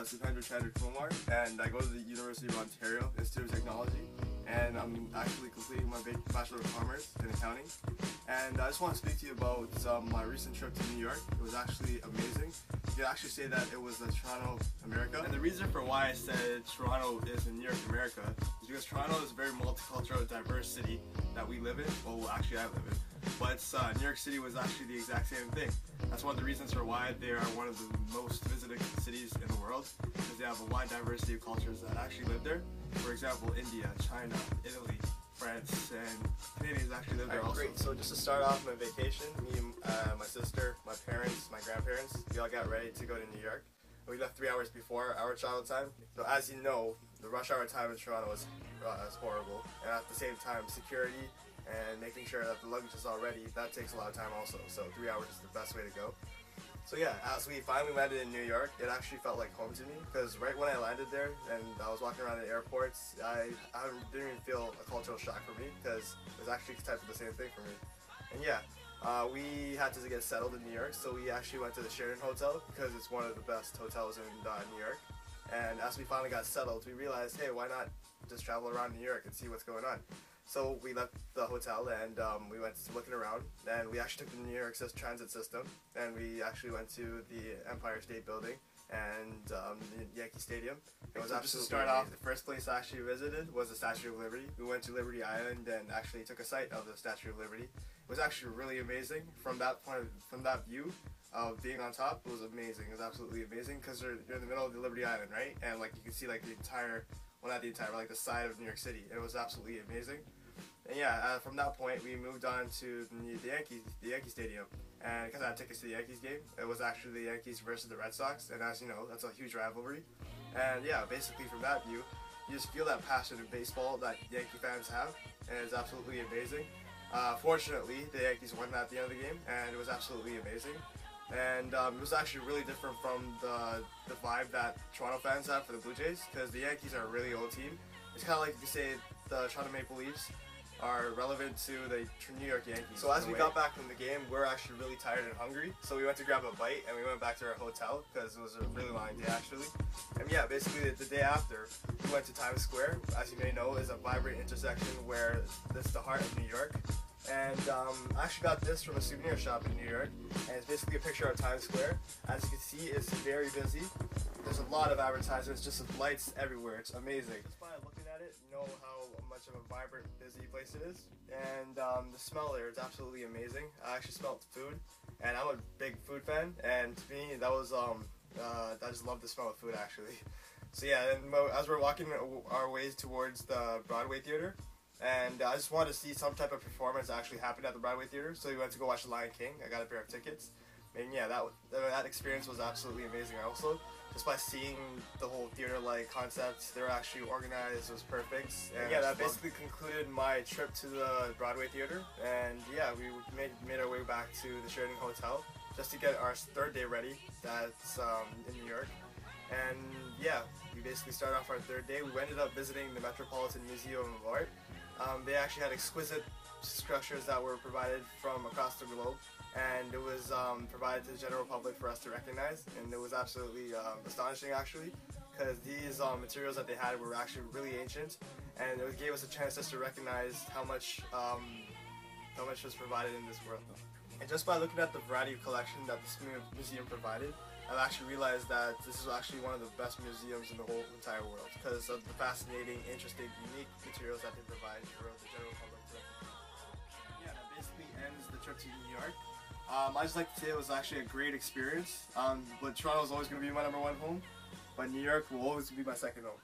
Subhendra Kumar, and I go to the University of Ontario Institute of Technology, and I'm actually completing my Bachelor of Commerce in Accounting. And I just want to speak to you about my recent trip to New York. It was actually amazing. You could actually say that it was Toronto, America. And the reason for why I said Toronto is in New York, America, is because Toronto is a very multicultural, diverse city that we live in. Well, actually I live in. But New York City was actually the exact same thing. That's one of the reasons for why they are one of the most visited cities in the world, because they have a wide diversity of cultures that actually live there. For example, India, China, Italy, France, and Canadians actually live there also. Great. So just to start off my vacation, me and my sister, my parents, my grandparents, we all got ready to go to New York. We left 3 hours before our travel time. So as you know, the rush hour time in Toronto is horrible. And at the same time, security and making sure that the luggage is all ready, that takes a lot of time also. So 3 hours is the best way to go. So yeah, as we finally landed in New York, it actually felt like home to me, because right when I landed there and I was walking around the airports, I didn't even feel a cultural shock for me, because it was actually type of the same thing for me. And yeah, we had to get settled in New York, so we actually went to the Sheraton Hotel, because it's one of the best hotels in New York. And as we finally got settled, we realized, hey, why not just travel around New York and see what's going on? So we left the hotel and we went looking around, and we actually took the New York Transit system, and we actually went to the Empire State Building and the Yankee Stadium. It was just to start off, the first place I actually visited was the Statue of Liberty. We went to Liberty Island and actually took a sight of the Statue of Liberty. It was actually really amazing from that view of being on top. It was amazing. It was absolutely amazing, because you're in the middle of the Liberty Island, right? And like you can see like the entire, well not the entire, but like the side of New York City. It was absolutely amazing. And yeah, from that point we moved on to the Yankee Stadium, and because I had tickets to the Yankees game, it was actually the Yankees versus the Red Sox, and as you know, that's a huge rivalry. And yeah, basically from that view, you just feel that passion in baseball that Yankee fans have, and it's absolutely amazing. Fortunately, the Yankees won at the end of the game, and it was absolutely amazing. And it was actually really different from the vibe that Toronto fans have for the Blue Jays, because the Yankees are a really old team. It's kind of like you could say the Toronto Maple Leafs are relevant to the New York Yankees. So as we got back from the game, we were actually really tired and hungry, so we went to grab a bite and we went back to our hotel, because it was a really long day actually. And yeah, basically the day after, we went to Times Square. As you may know, is a vibrant intersection where it's the heart of New York. And I actually got this from a souvenir shop in New York, and it's basically a picture of Times Square. As you can see, it's very busy. There's a lot of advertisements, just with lights everywhere. It's amazing. Just by looking at it, you know how much of a vibrant, busy place it is. And the smell there is absolutely amazing. I actually smelled food, and I'm a big food fan, and to me, that was, I just love the smell of food actually. So yeah, and as we're walking our ways towards the Broadway Theater, and I just wanted to see some type of performance actually happen at the Broadway Theater, so we went to go watch The Lion King. I got a pair of tickets, and yeah, that experience was absolutely amazing also. Just by seeing the whole theater-like concept, they were actually organized, it was perfect. And yeah, that basically concluded my trip to the Broadway Theater, and yeah, we made our way back to the Sheraton Hotel just to get our third day ready. That's in New York. And yeah, we basically started off our third day. We ended up visiting the Metropolitan Museum of Art. They actually had exquisite structures that were provided from across the globe, and it was provided to the general public for us to recognize, and it was absolutely astonishing actually, because these materials that they had were actually really ancient, and it gave us a chance just to recognize how much was provided in this world. And just by looking at the variety of collection that this museum provided, I've actually realized that this is actually one of the best museums in the whole entire world, because of the fascinating, interesting, unique materials that they provide for the general public. Yeah, that basically ends the trip to New York. I just like to say it was actually a great experience, but Toronto is always going to be my #1 home, but New York will always be my second home.